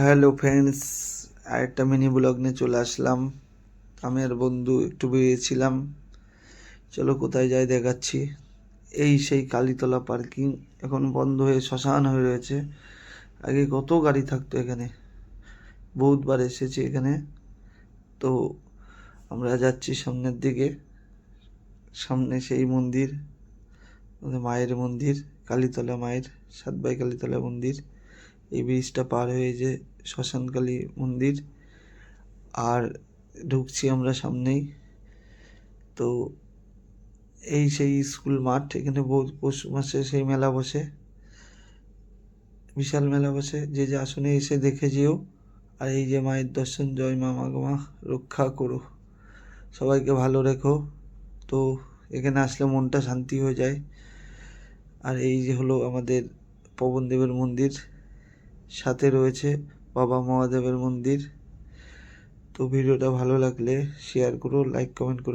Hello friends, আরেকটা mini blog নিয়ে চলে আসলাম। আমি আর বন্ধু একটু বেরিয়েছিলাম। চলো কোথায় যাই দেখাচ্ছি। এই সেই কালীতলা পার্কিং এখন বন্ধ হয়ে শ্মশান হয়ে রয়েছে। আগে কত গাড়ি থাকতো এখানে, বহুতবার এসেছি এখানে। তো আমরা যাচ্ছি সামনের দিকে। সামনে সেই মন্দির, আমাদের মায়ের মন্দির, কালীতলা মায়ের, সাতবাই কালীতলা মন্দির। এই ব্রিজটা পার হয়ে যে শ্মশানকালী মন্দির। আর ঢুকছি আমরা সামনেই। তো এই সেই স্কুল মাঠ, এখানে পৌষ মাসে সেই মেলা বসে, বিশাল মেলা বসে। যে যে আসনে এসে দেখে যেও। আর এই যে মায়ের দর্শন, জয় মা মাগমা রক্ষা করো, সবাইকে ভালো রেখো। তো এখানে আসলে মনটা শান্তি হয়ে যায়। আর এই যে হলো আমাদের পবনদেবের মন্দির, সাথে রয়েছে বাবা মহাদেবের মন্দির। তো ভিডিওটা ভালো লাগলে শেয়ার করো, লাইক কমেন্ট করো।